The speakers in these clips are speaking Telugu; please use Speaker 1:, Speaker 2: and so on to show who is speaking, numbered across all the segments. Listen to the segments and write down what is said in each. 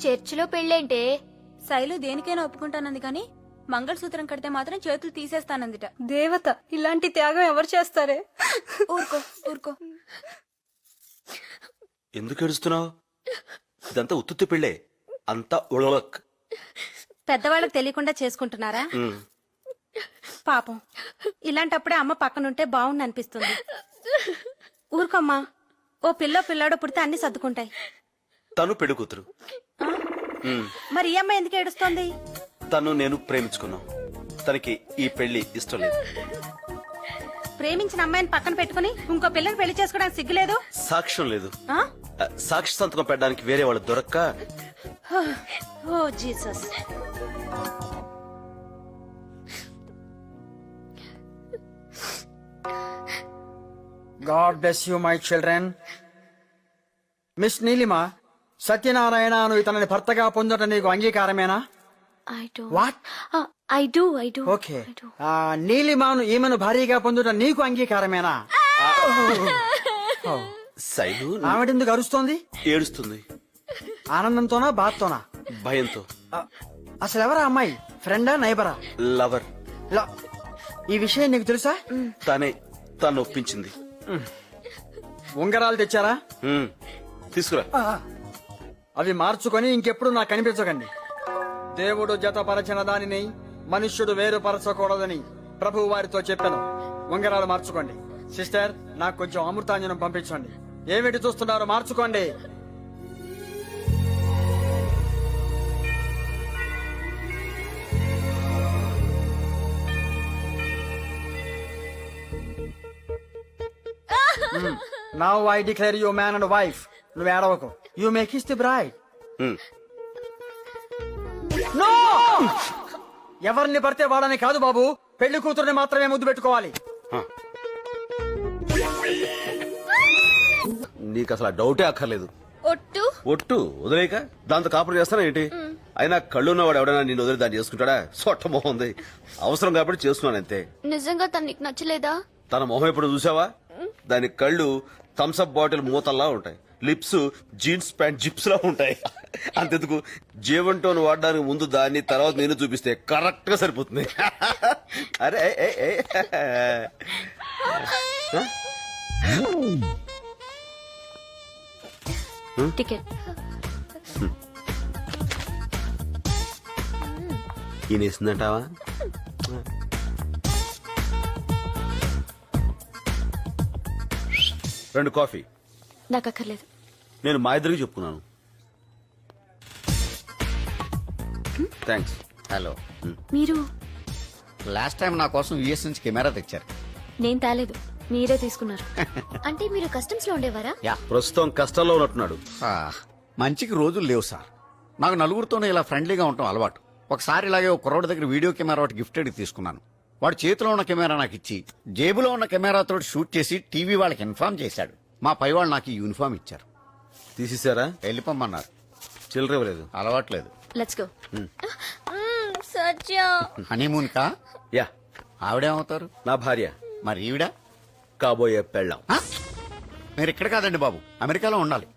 Speaker 1: చర్చిలో పెళ్ళేంటే?
Speaker 2: శైలు దేనికైనా ఒప్పుకుంటానంది కానీ మంగళసూత్రం కడితే మాత్రం చేతులు తీసేస్తానందిట.
Speaker 3: దేవత ఇలాంటి త్యాగం ఎవరు చేస్తారే?
Speaker 2: ఊరుకో ఊరుకో.
Speaker 4: ఎందుకు ఏడుస్తున్నావు? ఇదంతా ఉత్తుత్తి పెళ్ళే, అంతా ఉళలక్.
Speaker 3: పెద్దవాళ్ళకి తెలియకుండా చేసుకుంటున్నారా? పాపం ఇలాంటప్పుడే అమ్మ పక్కనుంటే బాగుండు అనిపిస్తుంది. ఊరుకోమ్మా, ఓ పిల్లాడో పుడితే అన్ని సర్దుకుంటాయి.
Speaker 4: తను పెళ్లి కూతురు.
Speaker 3: మరి ఈ అమ్మాయి ఎందుకు ఏడుస్తోంది?
Speaker 4: తను నేను ప్రేమించుకున్నాం. తనకి ఈ పెళ్లి ఇష్టం లేదు.
Speaker 3: ప్రేమించిన అమ్మాయిని పక్కన పెట్టుకుని ఇంకో పిల్లని పెళ్లి చేసుకోవడానికి సిగ్గులేదు?
Speaker 4: సాక్ష్యం లేదు.
Speaker 3: ఆ?
Speaker 4: సాక్షి సంతకం పెట్టడానికి వేరే వాళ్ళు దొరక్క.
Speaker 3: Oh Jesus.
Speaker 5: God bless you, my children. Miss Neelima, Satyanarayana నువ్వు ఇతనిని భర్తగా పొందటం నీకు అంగీకారమేనా? What?
Speaker 1: I do.
Speaker 5: ఓకే. నీలిమాను ఈమెను భార్యగా పొందటం నీకు అంగీకారమేనా?
Speaker 4: శైలు
Speaker 5: ఆవిడెందుకు అరుస్తోంది?
Speaker 4: ఏడుస్తుంది.
Speaker 5: ఆనందంతోనా బాధతోనా?
Speaker 4: భయంతో.
Speaker 5: అసలు ఎవరా అమ్మాయి? ఫ్రెండా నైబరా?
Speaker 4: లవర్.
Speaker 5: ఈ విషయం నీకు తెలుసా?
Speaker 4: తను ఒప్పించింది.
Speaker 5: ఉంగరాలు తెచ్చారా?
Speaker 4: తీసుకురా.
Speaker 5: అవి మార్చుకొని ఇంకెప్పుడు నాకు కనిపించకండి. దేవుడు జతపరచిన దానిని మనుష్యుడు వేరుపరచకూడదని ప్రభువు వారితో చెప్పాను. ఉంగరాలు మార్చుకోండి. సిస్టర్, నాకు కొంచెం అమృతాంజనం పంపించండి. ఏమిటి చూస్తున్నారు? మార్చుకోండి. Now I declare you man and wife. నువ్వు ఏడవకు. You may kiss the bride. No! ఎవరిని పడితే వాడని కాదు బాబు, పెళ్లి కూతురుని మాత్రమే ముద్దు పెట్టుకోవాలి.
Speaker 4: నీకు అసలు డౌటే అక్కర్లేదు. ఒట్టు వదిలేక దాంతో కాపురం చేస్తానా ఏంటి? అయినా కళ్ళున్నవాడు ఎవడైనా నేను వదిలి దాన్ని చేసుకుంటాడా? సొట్ట మొహం ఉంది. అవసరం కాబట్టి చేస్తున్నాను అంతే.
Speaker 1: నిజంగా తను నీకు నచ్చలేదా?
Speaker 4: తన మొహం ఎప్పుడు చూసావా? దాని కళ్ళు థమ్స్అప్ బాటిల్ మూతల్లా ఉంటాయి. లిప్స్ జీన్స్ ప్యాంట్ జిప్స్ లా ఉంటాయి. అంతెందుకు, జీవంటోన్ వాడడానికి ముందు దాన్ని, తర్వాత నేను చూపిస్తే కరెక్ట్ గా సరిపోతుంది. అరే
Speaker 1: టికెట్.
Speaker 4: ఈయనేసిందంటావా? రెండు కాఫీ.
Speaker 1: నాకు అక్కర్లేదు.
Speaker 4: నేను మా ఇద్దరికి చెప్పుకున్నాను. థ్యాంక్స్.
Speaker 6: హలో,
Speaker 1: మీరు
Speaker 6: లాస్ట్ టైం నా కోసం యుఎస్ నుంచి కెమెరా తెచ్చారు.
Speaker 1: నేను తేలేదు, మీరే తీసుకున్నారు. అంటే మీరు కస్టమ్స్ లో ఉండేవారా?
Speaker 6: యా,
Speaker 4: ప్రస్తుతం కష్టాల్లో ఉన్నట్టున్నాడు.
Speaker 6: మంచికి రోజులు లేవు సార్. నాకు నలుగురితోనే ఇలా ఫ్రెండ్లీగా ఉండటం అలవాటు. ఒకసారి ఇలాగే ఒక కుర్రోడి దగ్గర వీడియో కెమెరా ఒకటి గిఫ్టెడ్ తీసుకున్నాను. వాడు చేతిలో ఉన్న కెమెరా నాకు ఇచ్చి జేబులో ఉన్న కెమెరాతో షూట్ చేసి టీవీ వాళ్ళకి ఇన్ఫార్మ్ చేశాడు. మా పై వాళ్ళు నాకు ఈ యూనిఫామ్ ఇచ్చారు.
Speaker 4: తీసేశారా?
Speaker 6: వెళ్ళిపోమన్నారు.
Speaker 4: చిల్లర ఇవ్వలేదు.
Speaker 6: అలవాట్లేదు.
Speaker 1: Let's go. సత్య.
Speaker 6: హనీమూన్ కా?
Speaker 4: యా.
Speaker 6: ఆవిడేమవుతారు?
Speaker 4: నా భార్య.
Speaker 6: మరి ఈవిడ?
Speaker 4: కాబోయే పెళ్ళాం.
Speaker 6: మీరు ఇక్కడ కాదండి బాబు, అమెరికాలో ఉండాలి.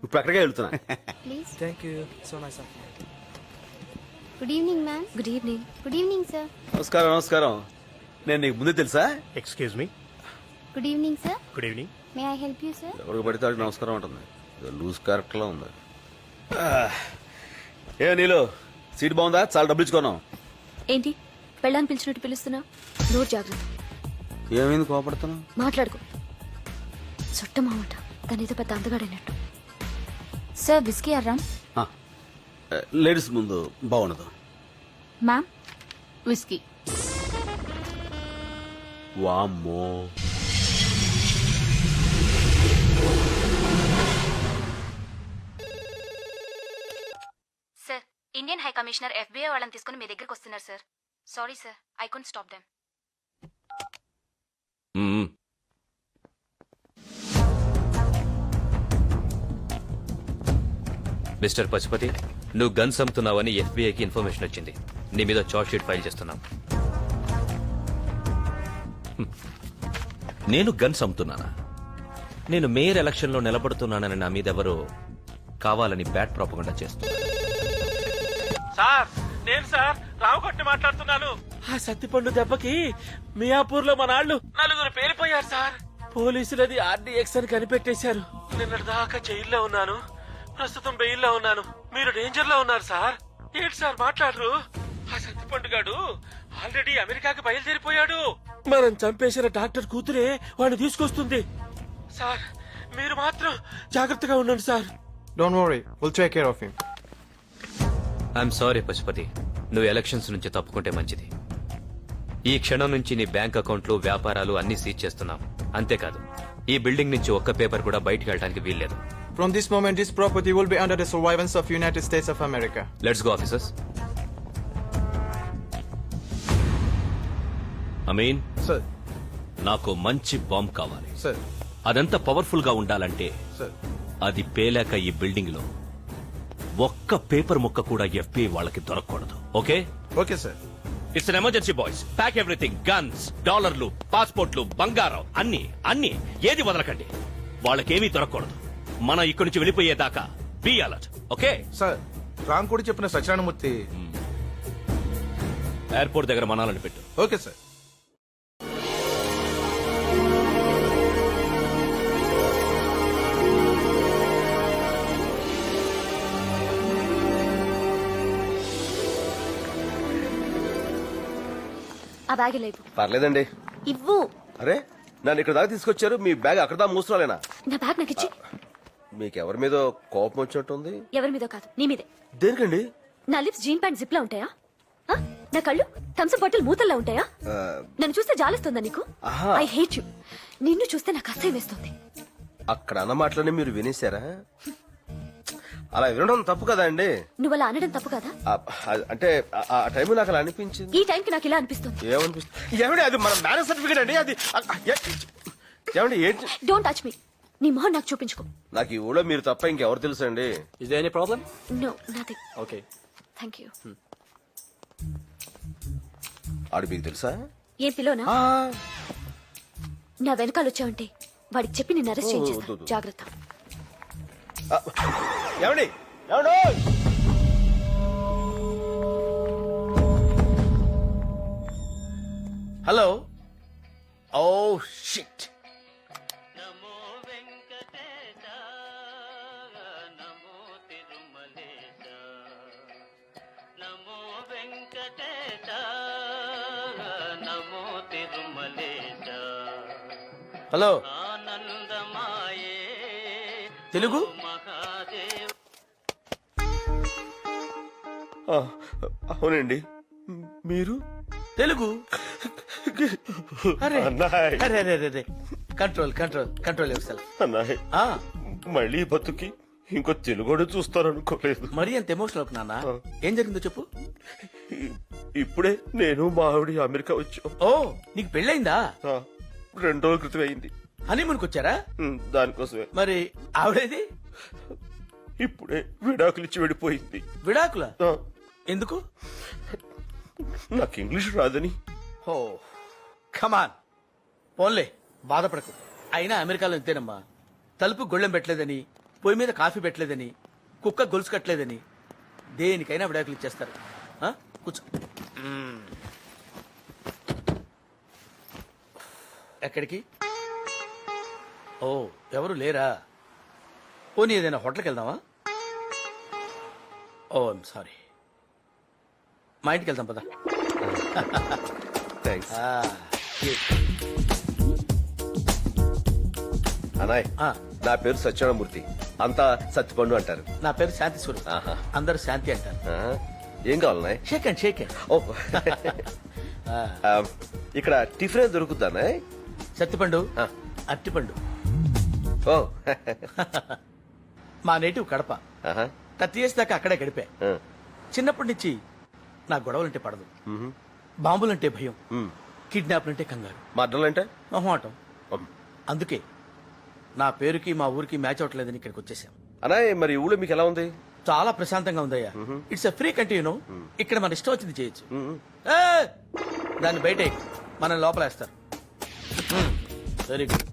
Speaker 4: ఇప్పుడు అక్కడికే వెళ్తున్నా.
Speaker 1: Please.
Speaker 5: Thank you. So nice of you.
Speaker 1: Good evening ma'am. Good evening. Good evening sir.
Speaker 4: నమస్కారం. నమస్కారం. నేను నీకు ముందే తెలుసా?
Speaker 7: Excuse me.
Speaker 1: Good evening sir.
Speaker 7: Good evening.
Speaker 1: May I help you sir?
Speaker 4: ఎవరికి పడితే వాడికి నమస్కారం ఉంటుంది. లూజ్ క్యారెక్టర్ లా ఉంది. ఏ నీలో సీట్ బాగుందా? చాలా డబ్బులు ఇచ్చుకున్నాం.
Speaker 1: ఏంటి పెళ్ళాన్ని పిలిచినట్టు పిలుస్తున్నా? నోరు జాగ్రత్త.
Speaker 4: ఏమైంది కోపడుతున్నావు?
Speaker 1: మాట్లాడుకో. చుట్టమామట తనేదో పెద్ద అందగాడైనట్టు. సార్ విస్కీ అర్రామ్.
Speaker 4: లేడీస్ ముందు బాగుండదు.
Speaker 1: Ma'am whisky.
Speaker 4: వామ్మో.
Speaker 3: Sir, Indian high commissioner FBI వాళ్ళని తీసుకుని మీ దగ్గరికి వస్తున్నారు sir. Sorry sir, I could stop them.
Speaker 8: Mister Pashupati, నువ్వు గన్స్ అమ్ముతున్నావని FBIకి ఇన్ఫర్మేషన్ వచ్చింది. నీ మీద చార్జ్ షీట్ ఫైల్ చేస్తున్నాం.
Speaker 9: నేను గన్స్ అమ్ముతున్నానా? నేను మేయర్ ఎలక్షన్ లో నిలబడుతున్నానని నా మీద ఎవరో
Speaker 8: కావాలని బ్యాడ్ ప్రాపగండా చేస్తుంది.
Speaker 7: సార్ నేను సార్ రావుకొట్టి మాట్లాడుతున్నాను. ఆ సత్తిపండు దెబ్బకి మియాపూర్ లో మన వాళ్ళు 4 పేలిపోయారు సార్. పోలీసులది ఆర్డీఎక్స్ అని కనిపెట్టేశారు. నిన్నటి దాకా జైల్లో ఉన్నాను, ప్రస్తుతం బెయిల్లో ఉన్నాను. మీరు డేంజర్ లో ఉన్నారు సార్. ఏంటి సార్ మాట్లాడరు? ఆ సత్తిపండు గాడు ఆల్రెడీ అమెరికాకి బయలుదేరిపోయాడు. మనం చంపేసిన డాక్టర్ కూతురే వాడిని తీసుకొస్తుంది. సార్ మీరు మాత్రం జాగ్రత్తగా ఉండండి sir.
Speaker 9: Don't worry, we'll take care of him.
Speaker 8: I'm sorry Pashupati, నువ్వు ఎలక్షన్స్ నుంచి తప్పుకుంటే మంచిది. ఈ క్షణం నుంచి నీ బ్యాంక్ అకౌంట్లు, వ్యాపారాలు అన్ని సీజ్ చేస్తున్నాం. అంతేకాదు ఈ బిల్డింగ్ నుంచి ఒక్క పేపర్ కూడా బయటికి వెళ్ళడానికి వీల్లేదు.
Speaker 9: From this moment, this property will be under the surveillance of United States of America.
Speaker 8: Let's go officers.
Speaker 10: Ameen,
Speaker 9: Sir,
Speaker 10: నాకు మంచి బాంబ్ కావాలి.
Speaker 9: sir,
Speaker 10: అదెంత పవర్ఫుల్ గా ఉండాలంటే
Speaker 9: sir.
Speaker 10: అది పేలాక ఈ బిల్డింగ్ లో ఒక్క పేపర్ ముక్క కూడా FBI వాళ్ళకి దొరకకూడదు. Okay?
Speaker 9: Okay, sir.
Speaker 10: It's an emergency boys. Pack everything, guns, డాలర్లు, పాస్పోర్ట్లు, బంగారం, అన్ని ఏది వదలకండి. వాళ్ళకేమీ దొరకకూడదు. మనం ఇక్కడి నుంచి వెళ్ళిపోయేదాకా బీ అలర్ట్. ఓకే?
Speaker 11: సార్ రాంకోడి చెప్పిన సత్యనారాయణమూర్తి.
Speaker 10: ఎయిర్పోర్ట్ దగ్గర మనాలని పెట్టు.
Speaker 11: Okay sir.
Speaker 1: ఆ బ్యాగ్ లేవు.
Speaker 4: పర్లేదండి.
Speaker 1: ఇవ్వు.
Speaker 4: అరే నన్ను ఇక్కడ దాకా తీసుకొచ్చారు, మీ బ్యాగ్ అక్కడ దాకా మూసుకోలేనా?
Speaker 1: నా బ్యాగ్ నాకు ఇచ్చి.
Speaker 4: మీకెవరి మీద కోపం వచ్చినట్టుంది?
Speaker 1: ఎవరి మీదో కాదు, నీ మీదే.
Speaker 4: దేనికండి?
Speaker 1: నా లిప్స్ జీన్ ప్యాంట్ జిప్ లా ఉంటాయా? ఆ? నా కళ్ళు థమ్స్అప్ బాటిల్ మూతల్లా ఉంటాయా? నన్ను చూస్తే జాలిస్తుందా నీకు?
Speaker 4: ఆహా.
Speaker 1: I hate you. నిన్ను చూస్తే నాకు అసహ్యం వేస్తుంది.
Speaker 4: అక్కడ అన్న మాటలని మీరు వినేశారా? అలా వినడం తప్పు కదా అండి.
Speaker 1: నువ్వు అలా అనడం తప్పు కదా?
Speaker 4: అంటే ఆ టైం నాకు అలా అనిపించింది.
Speaker 1: ఈ టైంకి నాకు ఇలా అనిపిస్తుంది.
Speaker 4: ఏమనిపిస్తుంది? ఏమండి అది మన మ్యారేజ్ సర్టిఫికేట్ అండి. అది ఏమండి ఏంటి?
Speaker 1: Don't touch me. నీ మొహం నాకు చూపించుకో.
Speaker 4: నాకు ఈ ఊళ్ళో మీరు తప్ప ఇంకెవరు తెలుసు అండి?
Speaker 5: Is there any problem?
Speaker 1: No nothing.
Speaker 5: Okay.
Speaker 1: Thank you.
Speaker 4: ఆడు మీకు తెలుసా?
Speaker 1: ఏం పిలోనా? నా వెనకాల వచ్చావంటే వాడికి చెప్పి నిన్ను అరెస్ట్ చేయించేస్తా. జాగ్రత్త.
Speaker 4: ఏమండి ఏమండి?
Speaker 7: Hello.
Speaker 4: Oh shit.
Speaker 7: Hello. Telugu?
Speaker 4: అవునండి. మీరు
Speaker 7: తెలుగు? అరే
Speaker 4: అన్నాయ్.
Speaker 7: అరే అరే అరే కంట్రోల్ కంట్రోల్ కంట్రోల్ యువర్
Speaker 4: అన్నాయ్. మళ్ళీ బతుకి ఇంకో తెలుగు చూస్తారనుకోలేదు.
Speaker 7: మరీ అంత ఎమోషనల్ అవుతున్నా నాన్న. ఏం జరిగిందో చెప్పు.
Speaker 4: ఇప్పుడే నేను మా ఆవిడ అమెరికా వచ్చాం.
Speaker 7: ఓ నీకు పెళ్ళైందా?
Speaker 4: 2 రోజుల క్రితం అయింది.
Speaker 7: హనీమూన్కి వచ్చారా?
Speaker 4: దానికోసమే.
Speaker 7: మరి ఆవిడేది?
Speaker 4: ఇప్పుడే విడాకులు ఇచ్చి వెళ్ళిపోయింది.
Speaker 7: విడాకుల?
Speaker 4: ఆ,
Speaker 7: ఎందుకు?
Speaker 4: నాకు ఇంగ్లీష్ రాదని.
Speaker 7: ఓ కమాన్ పోన్లే, బాధపడకు. అయినా అమెరికాలో ఇంతేనమ్మా. తలుపు గొళ్ళెం పెట్టలేదని, పొయ్యి మీద కాఫీ పెట్టలేదని, కుక్క గొలుసు కట్టలేదని దేనికైనా విడాకులు ఇచ్చేస్తారు. ఆ? కూర్చో. ఎక్కడికి? ఓ ఎవరు లేరా? పోనీ ఏదైనా హోటల్కి వెళ్దామా? ఓ ఐమ్ సారీ. మా ఇంటికి వెళ్దాం పదా.
Speaker 4: థ్యాంక్స్. అనాయ్, నా పేరు సత్యనారాయణమూర్తి. అంతా సత్తిపండు అంటారు.
Speaker 7: నా పేరు శాంతి స్వరూప్.
Speaker 4: ఆహా.
Speaker 7: అందరూ శాంతి అంటారు.
Speaker 4: ఏం కావాలన్నాయ్?
Speaker 7: Shake and shake and.
Speaker 4: ఓ ఇక్కడ టిఫిన్ దొరుకుతానా?
Speaker 7: సత్తిపండు,
Speaker 4: ఆ.
Speaker 7: అట్టిపండు.
Speaker 4: ఓ
Speaker 7: మా నేటివ్ కడప.
Speaker 4: ఆహా.
Speaker 7: 30 years దాకా అక్కడే గడిపా.
Speaker 4: ఆ.
Speaker 7: చిన్నప్పటి నుంచి నా గొడవలంటే పడదు, బాంబులంటే భయం, కిడ్నాప్లంటే కంగారు,
Speaker 4: మర్డర్లంటే
Speaker 7: మొహమాటం. అందుకే నా పేరుకి మా ఊరికి మ్యాచ్ అవట్లేదని ఇక్కడికి వచ్చేసాం.
Speaker 4: అనాయ్ మరి ఊళ్ళో మీకు ఎలా ఉంది?
Speaker 7: చాలా ప్రశాంతంగా ఉందయ్యా. It's a free country, you know. ఇక్కడ మన ఇష్టం వచ్చింది చేయొచ్చు. దాన్ని బయట మనం లోపలేస్తారు. Very good.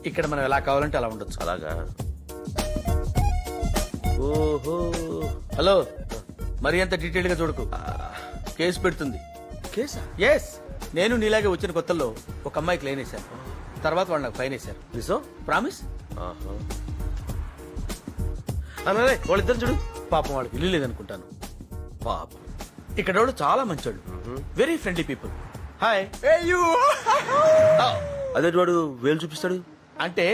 Speaker 7: ఇక్కడ మనం ఎలా కావాలంటే అలా ఉండొచ్చు.
Speaker 4: అలాగా? ఓ ఓహో.
Speaker 7: హలో మరి అంత డీటెయిల్ గా చూడకు కేసు పెడుతుంది.
Speaker 4: కేసా?
Speaker 7: ఎస్, నేను నీలాగే వచ్చిన కొత్తల్లో ఒక అమ్మాయికి లైన్ వేశాను, తర్వాత వాళ్ళు నాకు ఫైన్ వేశారు.
Speaker 4: నిజం?
Speaker 7: ప్రామిస్.
Speaker 4: ఆహా. అన్నదే వాళ్ళిద్దరు చూడు.
Speaker 7: పాపం వాళ్ళకి ఇల్లు లేదనుకుంటాను.
Speaker 4: పాపం.
Speaker 7: ఇక్కడ వాళ్ళు చాలా మంచోళ్ళు, వెరీ ఫ్రెండ్లీ పీపుల్. హాయ్.
Speaker 4: అదే వాడు వేలు చూపిస్తాడు.
Speaker 7: అంటే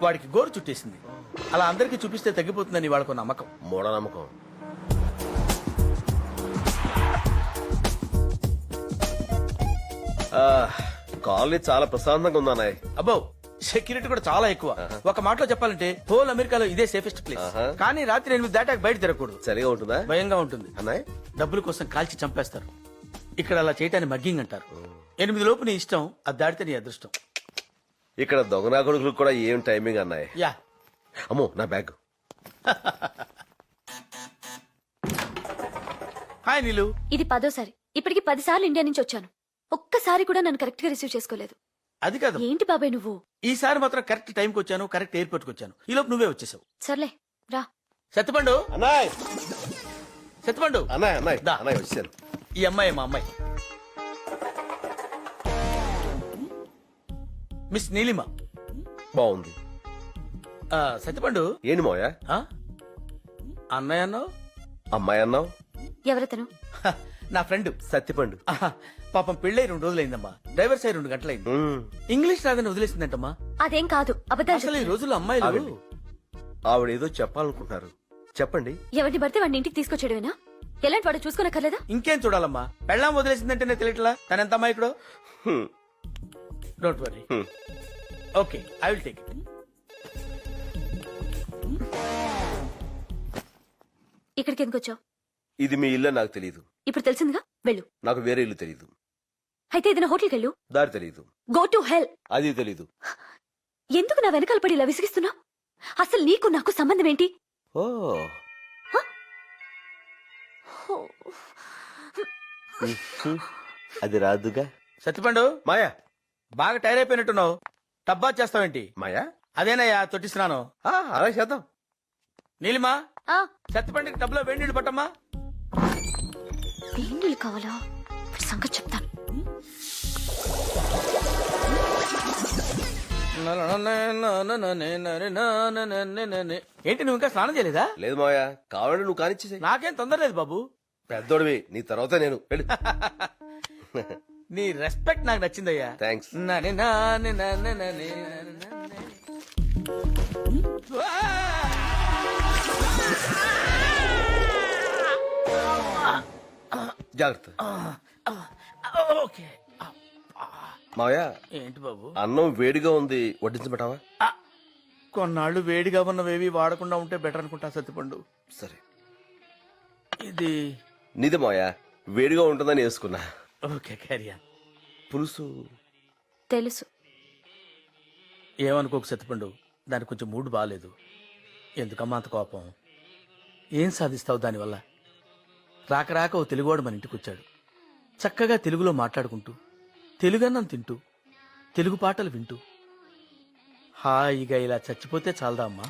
Speaker 7: వాడికి గోరు చుట్టేసింది, అలా అందరికీ చూపిస్తే తగ్గిపోతుందని వాళ్ళకు నమ్మకం.
Speaker 4: మూఢనమ్మకం. కాలనీ చాలా ప్రశాంతంగా ఉంది అన్నయ్య.
Speaker 7: అబ్బో సెక్యూరిటీ కూడా చాలా ఎక్కువ. ఒక మాటలో చెప్పాలంటే హోల్ అమెరికాలో ఇదే సేఫెస్ట్ ప్లేస్.
Speaker 4: ఆహా.
Speaker 7: కానీ రాత్రి 8 దాటాక బయట తిరగకూడదు,
Speaker 4: సరిగా ఉంటుందా?
Speaker 7: భయంగా ఉంటుంది.
Speaker 4: అన్నయ్య
Speaker 7: డబ్బుల కోసం కాల్చి చంపేస్తారు. ఇక్కడ అలా చేయటాన్ని మగ్గింగ్ అంటారు. 8 లోపు నీ ఇష్టం, అది దాటితే నీ అదృష్టం.
Speaker 4: ఇక్కడ దొంగనా కొడుకులకు కూడా ఏం టైమింగ్ అన్నయ్య.
Speaker 7: యా.
Speaker 4: అమ్మో నా బ్యాగ్.
Speaker 7: హాయ్ నీలు.
Speaker 1: ఇది 10వ సారి. ఇప్పటికి 10 సార్లు ఇండియా నుంచి వచ్చాను. ఒక్కసారి కూడా నన్ను కరెక్ట్ గా రిసీవ్ చేసుకోలేదు.
Speaker 7: అది కాదు,
Speaker 1: ఏంటి బాబాయ్ నువ్వు?
Speaker 7: ఈసారి మాత్రం కరెక్ట్ టైంకి వచ్చాను, కరెక్ట్ ఎయిర్పోర్ట్ కి వచ్చాను. ఈ లోపు నువ్వే వచ్చేసావు.
Speaker 1: సర్లే రా.
Speaker 7: సత్యపండు,
Speaker 4: అన్నయ్య
Speaker 7: సత్యపండు.
Speaker 4: అన్నయ్య అన్నయ్య
Speaker 7: దా.
Speaker 4: అన్నయ్య వచ్చాను.
Speaker 7: ఈ అమ్మాయి మా అమ్మాయి, మిస్ నీలిమ.
Speaker 4: బాగుంది.
Speaker 7: సత్యపండు.
Speaker 4: ఏంటి మోయా?
Speaker 7: ఆ? అన్నయ్య అన్నావు?
Speaker 4: అమ్మాయి అన్నావు?
Speaker 1: ఎవరతను?
Speaker 7: హ, నా ఫ్రెండ్
Speaker 4: సత్తిపండు.
Speaker 7: ఆహా, పాపం పెళ్ళై 2 రోజులైందమ్మా. డ్రైవర్ సై 2 గంటలైంది. ఇంగ్లీష్ రాదని వదిలేసిందంటమ్మా.
Speaker 1: అదేం కాదు, అబద్ధాలు
Speaker 7: అసలు ఈ
Speaker 1: చెప్తుంది.
Speaker 7: రోజుల్లో అమ్మాయిలు
Speaker 4: ఆవిడేదో చెప్పాలనుకుంటున్నారు, చెప్పండి.
Speaker 1: ఎవరిని పడితే వాడిని ఇంటికి తీసుకొచ్చేయడమేనా? ఎలాంటి వాడు చూసుకోనక్కర్లేదా?
Speaker 7: ఇంకేం చూడాలమ్మా, పెళ్ళాం వదిలేసిందంటేనే తెలియట్లా తన ఎంత అమ్మాయికుడో.
Speaker 4: Hmm.
Speaker 7: Don't worry.
Speaker 4: Hmm.
Speaker 7: Okay, I will take it.
Speaker 1: ఇక్కడికి ఎందుకు వచ్చావు?
Speaker 4: ఇది మీ ఇల్లు నాకు తెలియదు.
Speaker 1: ఇప్పుడు తెలిసిందిగా, వెళ్ళు.
Speaker 4: నాకు వేరే ఇల్లు తెలియదు.
Speaker 1: అయితే ఏదైనా హోటల్కి వెళ్ళు.
Speaker 4: దారి తెలియదు.
Speaker 1: Go to hell.
Speaker 4: అది తెలీదు.
Speaker 1: ఎందుకు నా వెనకాల పడి ఇలా విసిగిస్తున్నావు? అసలు నీకు నాకు సంబంధం ఏంటి?
Speaker 4: ఓ అది రాదుగా.
Speaker 7: సత్యపండు,
Speaker 4: మాయా
Speaker 7: బాగా టైర్ అయిపోయినట్టున్నావు. టబ్బా చేస్తావేంటి?
Speaker 4: మాయా
Speaker 7: అదేనయ్యా తొట్టిస్తున్నాను.
Speaker 4: అలా చేద్దాం.
Speaker 7: నీలిమా,
Speaker 1: ఆ,
Speaker 7: సత్యపండుకి టబ్లో వేడి నీళ్ళు పట్టమ్మా.
Speaker 1: వేణులు కావాలా? వాడి సంగతి చెప్తాను.
Speaker 7: ఏంటి నువ్వు ఇంకా స్నానం చేయలేదా?
Speaker 4: లేదు మాయా, కావాలంటే నువ్వు కానిచ్చేసే.
Speaker 7: నాకేం తొందర లేదు బాబు.
Speaker 4: పెద్దోడివి, నీ తర్వాత నేను. వెళ్ళు.
Speaker 7: నీ రెస్పెక్ట్ నాకు నచ్చిందయ్యా.
Speaker 4: థ్యాంక్స్. జాగ్రత్త.
Speaker 7: ఓకే.
Speaker 4: మావయ్య,
Speaker 7: ఏంటి బాబు?
Speaker 4: అన్నం వేడిగా ఉంది, వడ్డించబెట్టావా?
Speaker 7: కొన్నాళ్ళు వేడిగా ఉన్నవేవి వాడకుండా ఉంటే బెటర్ అనుకుంటా సత్యపండు.
Speaker 4: సరే.
Speaker 7: ఇది
Speaker 4: నీదే మావయ్య, వేడిగా ఉంటుందని వేసుకున్నా.
Speaker 7: ఓకే, క్యారియా.
Speaker 4: పులుసు
Speaker 1: తెలుసు.
Speaker 7: ఏమనుకోకు సత్యపండు, దానికి కొంచెం మూడ్ బాగాలేదు. ఎందుకమ్మా అంత కోపం? ఏం సాధిస్తావు దానివల్ల? రాక రాక ఓ తెలుగువాడు మన ఇంటికి వచ్చాడు. చక్కగా తెలుగులో మాట్లాడుకుంటూ, తెలుగన్నం తింటూ, తెలుగు పాటలు వింటూ హాయిగా ఇలా చచ్చిపోతే చాలదా అమ్మా?